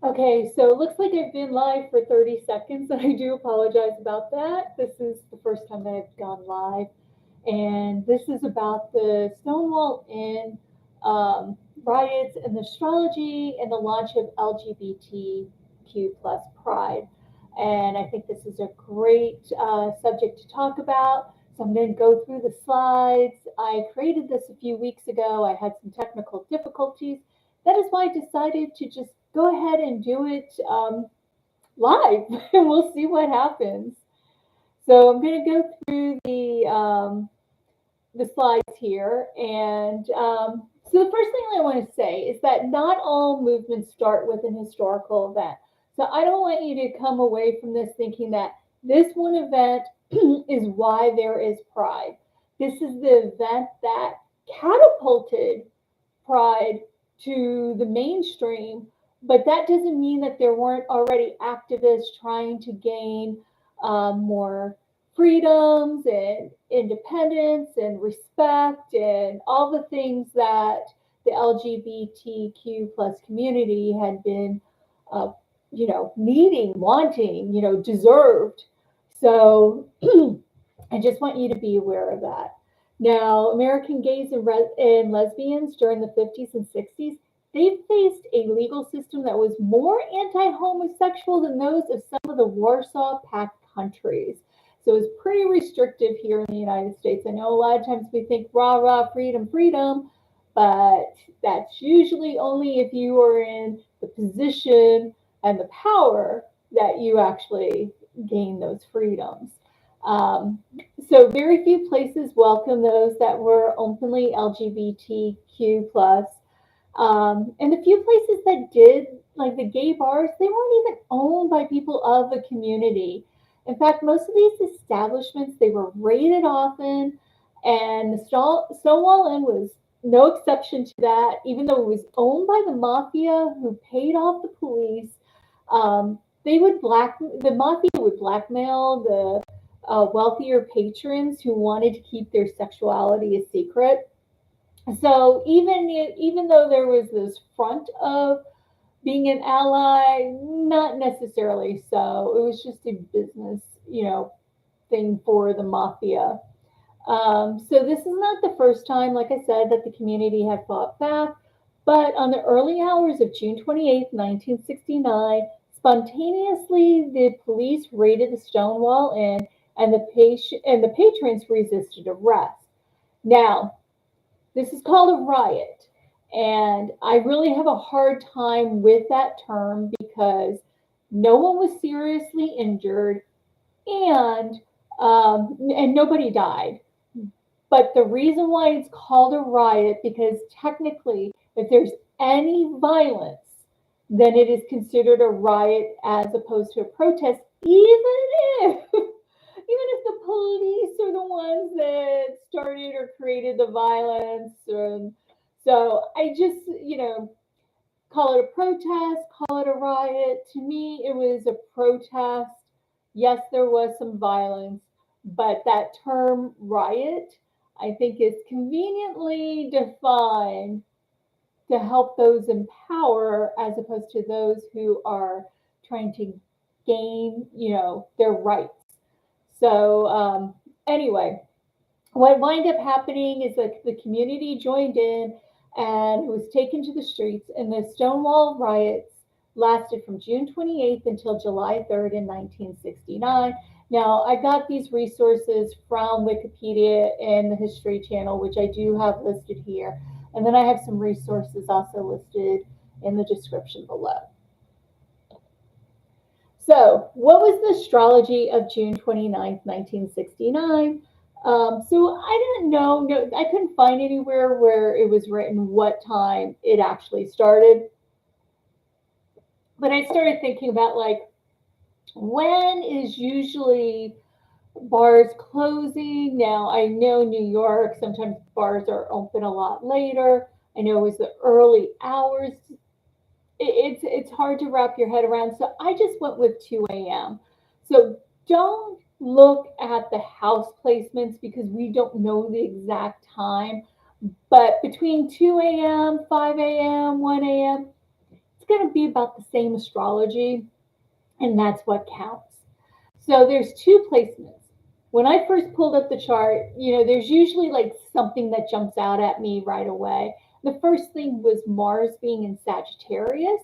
Okay, so it looks like I've been live for 30 seconds, and I do apologize about that. This is the first time that I've gone live, and this is about the Stonewall Inn riots and the astrology and the launch of LGBTQ plus pride. And I think this is a great subject to talk about. So I'm going to go through the slides. I created this a few weeks ago. I had some technical difficulties. That is why I decided to just go ahead and do it live, and we'll see what happens. So I'm going to go through the slides here, and so the first thing I want to say is that not all movements start with an historical event. So I don't want you to come away from this thinking that this one event is why there is pride. This is the event that catapulted pride to the mainstream, but that doesn't mean that there weren't already activists trying to gain more freedoms and independence and respect and all the things that the LGBTQ plus community had been, uh, needing, wanting, deserved. So I just want you to be aware of that. Now, American gays and lesbians during the 50s and 60s, they faced a legal system that was more anti-homosexual than those of some of the Warsaw Pact countries. So it's pretty restrictive here in the United States. I know a lot of times we think rah rah freedom, freedom, but that's usually only if you are in the position and the power that you actually gain those freedoms. Um, so very few places welcome those that were openly LGBTQ plus. And the few places that did, like the gay bars, they weren't even owned by people of the community. In fact, most of these establishments, they were raided often, and the Stonewall Inn was no exception to that, even though it was owned by the mafia who paid off the police. The mafia would blackmail the wealthier patrons who wanted to keep their sexuality a secret. So even though there was this front of being an ally, not necessarily so. It was just a business, thing for the mafia. So this is not the first time, like I said, that the community had fought back. But on the early hours of June 28th, 1969, spontaneously the police raided the Stonewall Inn, and the patrons resisted arrest. Now, this is called a riot. And I really have a hard time with that term because no one was seriously injured, and nobody died. But the reason why it's called a riot, because technically, if there's any violence, then it is considered a riot as opposed to a protest, even if the police are the ones that started or created the violence. And so I just, call it a protest, call it a riot. To me, it was a protest. Yes, there was some violence, but that term riot, I think, is conveniently defined to help those in power as opposed to those who are trying to gain, their rights. So, anyway, what wound up happening is that the community joined in and was taken to the streets, and the Stonewall riots lasted from June 28th until July 3rd in 1969. Now, I got these resources from Wikipedia and the History Channel, which I do have listed here. And then I have some resources also listed in the description below. So, what was the astrology of June 29th, 1969? So I didn't know, no, I couldn't find anywhere where it was written what time it actually started. But I started thinking about like when is usually bars closing. Now I know New York, sometimes bars are open a lot later. I know it was the early hours. It's hard to wrap your head around. So I just went with 2 a.m. So don't look at the house placements because we don't know the exact time. But between 2 a.m., 5 a.m., 1 a.m., it's going to be about the same astrology, and that's what counts. So there's two placements. When I first pulled up the chart, there's usually like something that jumps out at me right away. The first thing was Mars being in Sagittarius,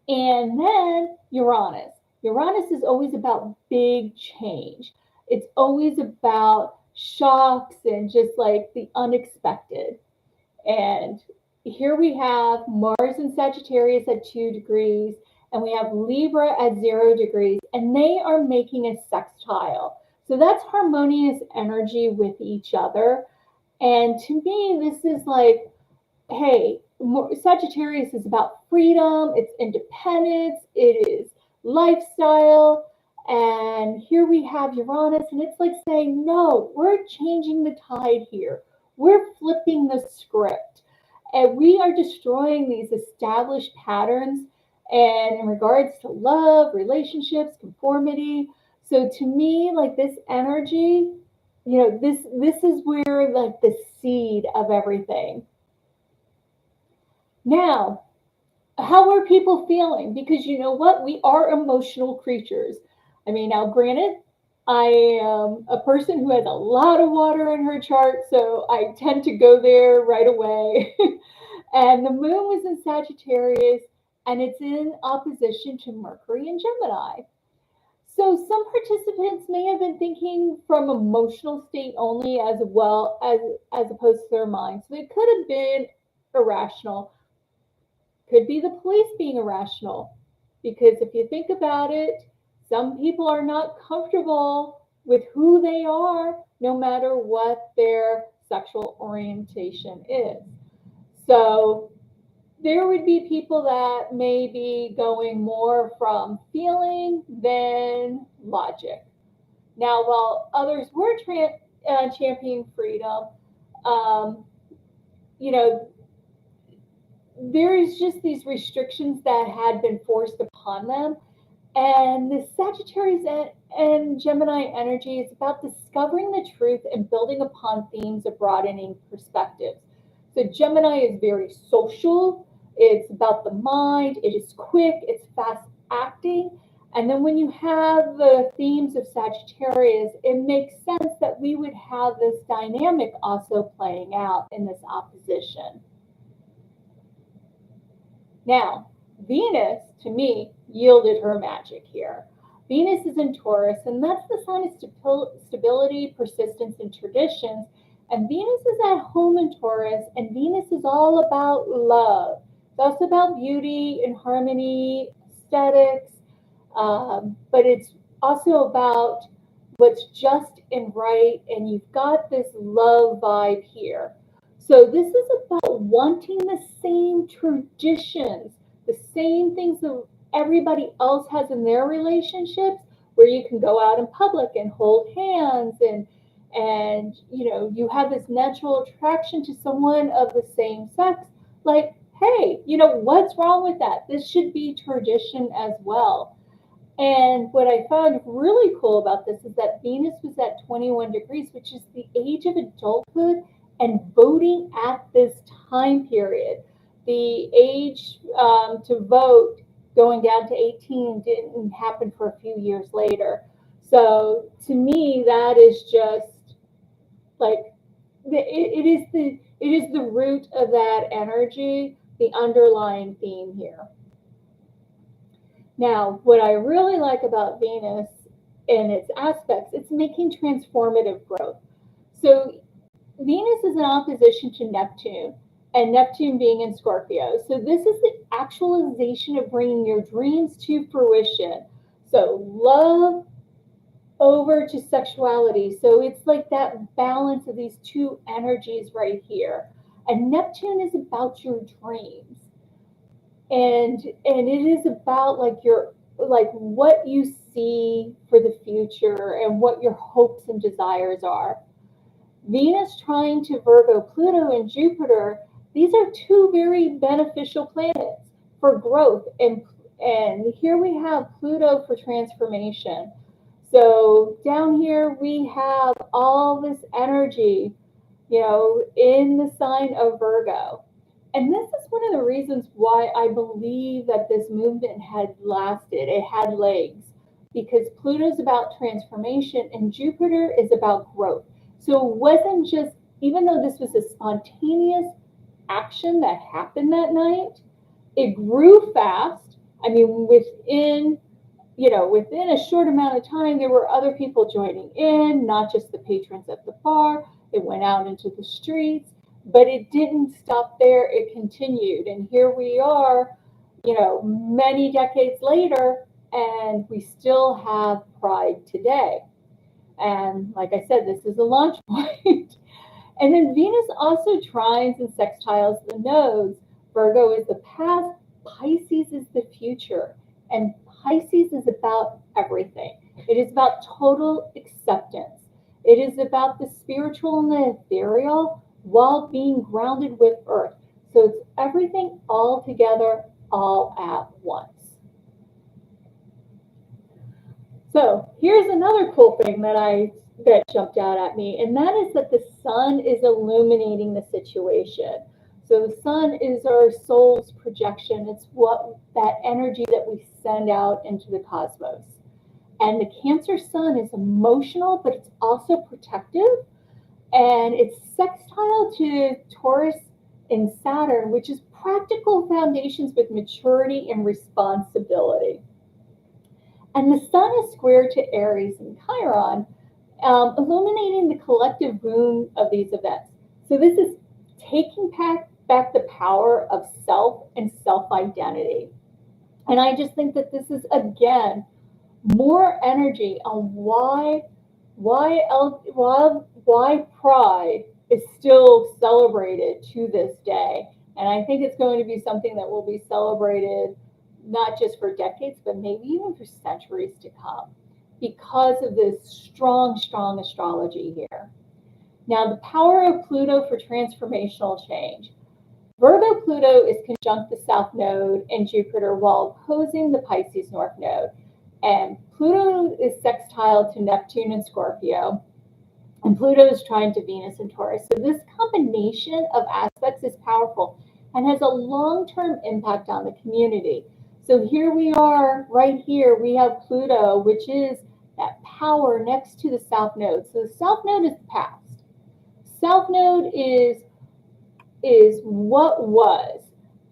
and then Uranus. Uranus is always about big change. It's always about shocks and just like the unexpected. And here we have Mars in Sagittarius at 2 degrees, and we have Libra at 0 degrees, and they are making a sextile. So that's harmonious energy with each other. And to me, this is like, hey, Sagittarius is about freedom, it's independence, it is lifestyle. And here we have Uranus, and it's like saying, no, we're changing the tide here. We're flipping the script. And we are destroying these established patterns and in regards to love, relationships, conformity. So to me, like this energy, this is where like the seed of everything. Now, how are people feeling? Because you know what? We are emotional creatures. I mean, now granted, I am a person who has a lot of water in her chart, so I tend to go there right away. And the moon was in Sagittarius, and it's in opposition to Mercury in Gemini. So some participants may have been thinking from emotional state only as well as opposed to their mind. So it could have been irrational. Could be the police being irrational. Because if you think about it, some people are not comfortable with who they are, no matter what their sexual orientation is. So there would be people that may be going more from feeling than logic. Now, while others were championing freedom, there's just these restrictions that had been forced upon them. And the Sagittarius and Gemini energy is about discovering the truth and building upon themes of broadening perspectives. So Gemini is very social. It's about the mind. It is quick. It's fast acting. And then when you have the themes of Sagittarius, it makes sense that we would have this dynamic also playing out in this opposition. Now, Venus, to me, yielded her magic here. Venus is in Taurus, and that's the sign of stability, persistence, and traditions. And Venus is at home in Taurus, and Venus is all about love. It's also about beauty and harmony, aesthetics, but it's also about what's just and right, and you've got this love vibe here. So this is about wanting the same traditions, the same things that everybody else has in their relationships, where you can go out in public and hold hands and you have this natural attraction to someone of the same sex. Like, hey, what's wrong with that? This should be tradition as well. And what I found really cool about this is that Venus was at 21 degrees, which is the age of adulthood and voting at this time period. The age to vote going down to 18 didn't happen for a few years later. So to me, that is just like it is the root of that energy, the underlying theme here. Now, what I really like about Venus and its aspects, it's making transformative growth. So Venus is in opposition to Neptune, and Neptune being in Scorpio. So this is the actualization of bringing your dreams to fruition. So love over to sexuality. So it's like that balance of these two energies right here. And Neptune is about your dreams. And it is about what you see for the future and what your hopes and desires are. Venus trying to Virgo, Pluto, and Jupiter, these are two very beneficial planets for growth. And here we have Pluto for transformation. So down here we have all this energy, in the sign of Virgo. And this is one of the reasons why I believe that this movement had lasted. It had legs because Pluto's about transformation and Jupiter is about growth. So it wasn't just, even though this was a spontaneous action that happened that night, it grew fast. I mean, within a short amount of time, there were other people joining in, not just the patrons at the bar. It went out into the streets, but it didn't stop there. It continued. And here we are, many decades later, and we still have Pride today. And like I said, this is a launch point. And then Venus also trines and sextiles the nodes. Virgo is the past, Pisces is the future. And Pisces is about everything. It is about total acceptance. It is about the spiritual and the ethereal while being grounded with earth. So it's everything all together, all at once. So here's another cool thing that jumped out at me, and that is that the sun is illuminating the situation. So the sun is our soul's projection. It's that energy that we send out into the cosmos. And the Cancer sun is emotional, but it's also protective. And it's sextile to Taurus and Saturn, which is practical foundations with maturity and responsibility. And the sun is square to Aries and Chiron, illuminating the collective boon of these events. So this is taking back the power of self and self-identity. And I just think that this is, again, more energy on why Pride is still celebrated to this day. And I think it's going to be something that will be celebrated not just for decades, but maybe even for centuries to come because of this strong, strong astrology here. Now, the power of Pluto for transformational change. Virgo Pluto is conjunct the South Node and Jupiter while opposing the Pisces North Node. And Pluto is sextile to Neptune and Scorpio. And Pluto is trine to Venus and Taurus. So this combination of aspects is powerful and has a long-term impact on the community. So here we are, right here, we have Pluto, which is that power next to the South Node. So the South Node is the past. South Node is what was.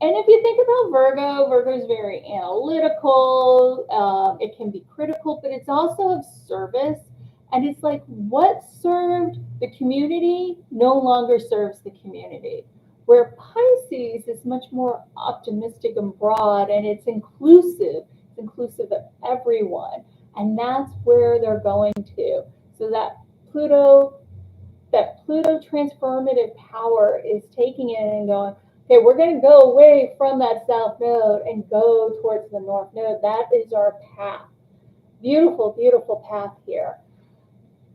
And if you think about Virgo is very analytical. It can be critical, but it's also of service. And it's like what served the community no longer serves the community. Where Pisces is much more optimistic and broad, and it's inclusive. It's inclusive of everyone. And that's where they're going to. So that Pluto transformative power is taking it and going, okay, we're going to go away from that South Node and go towards the North Node. That is our path. Beautiful, beautiful path here.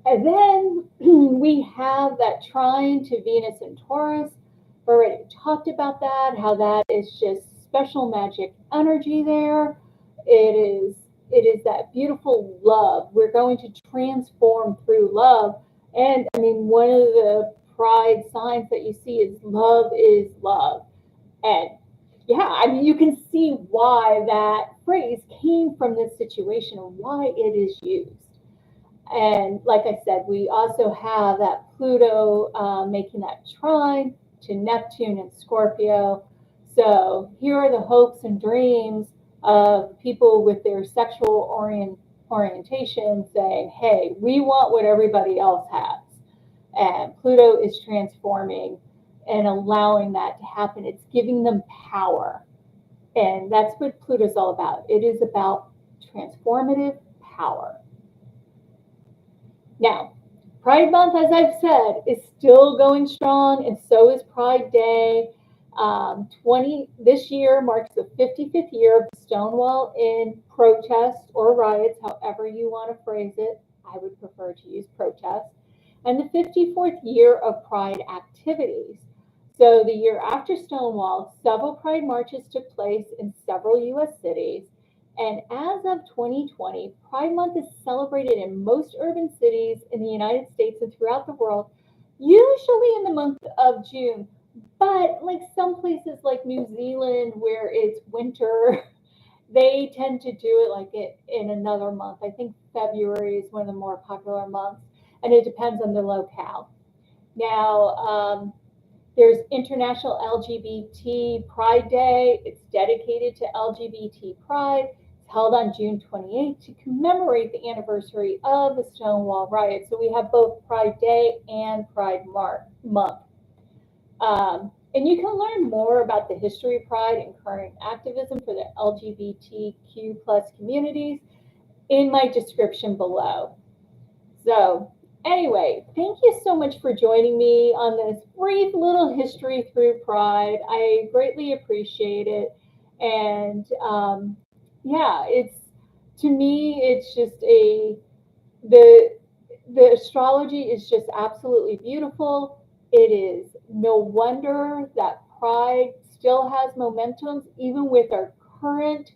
And then we have that trine to Venus and Taurus. We've already talked about that, how that is just special magic energy there. It is that beautiful love. We're going to transform through love. And I mean, one of the pride signs that you see is love is love. And yeah, I mean, you can see why that phrase came from this situation and why it is used. And like I said, we also have that Pluto making that trine to Neptune and Scorpio. So here are the hopes and dreams of people with their sexual orientation saying, hey, we want what everybody else has. And Pluto is transforming and allowing that to happen. It's giving them power. And that's what Pluto's all about. It is about transformative power. Now, Pride Month, as I've said, is still going strong, and so is Pride Day. This year marks the 55th year of the Stonewall Inn protest or riots, however you want to phrase it. I would prefer to use protest. And the 54th year of Pride activities. So the year after Stonewall, several Pride marches took place in several U.S. cities. And as of 2020, Pride Month is celebrated in most urban cities in the United States and throughout the world, usually in the month of June, But like some places like New Zealand where it's winter, they tend to do it like it in another month. I think February is one of the more popular months, and it depends on the locale. Now, there's International LGBT Pride Day. It's dedicated to LGBT pride. It's held on June 28th to commemorate the anniversary of the Stonewall Riots. So we have both Pride Day and Month. And you can learn more about the history of Pride and current activism for the LGBTQ plus communities in my description below. So, anyway, thank you so much for joining me on this brief little history through Pride. I greatly appreciate it. And yeah, it's to me, it's just the the astrology is just absolutely beautiful. It is no wonder that Pride still has momentum, even with our current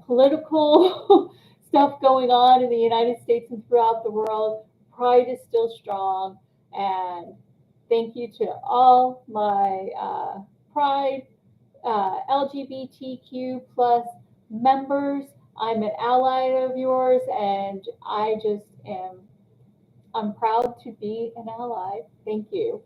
political stuff going on in the United States and throughout the world. Pride is still strong. And thank you to all my Pride LGBTQ plus members. I'm an ally of yours, and I'm proud to be an ally. Thank you.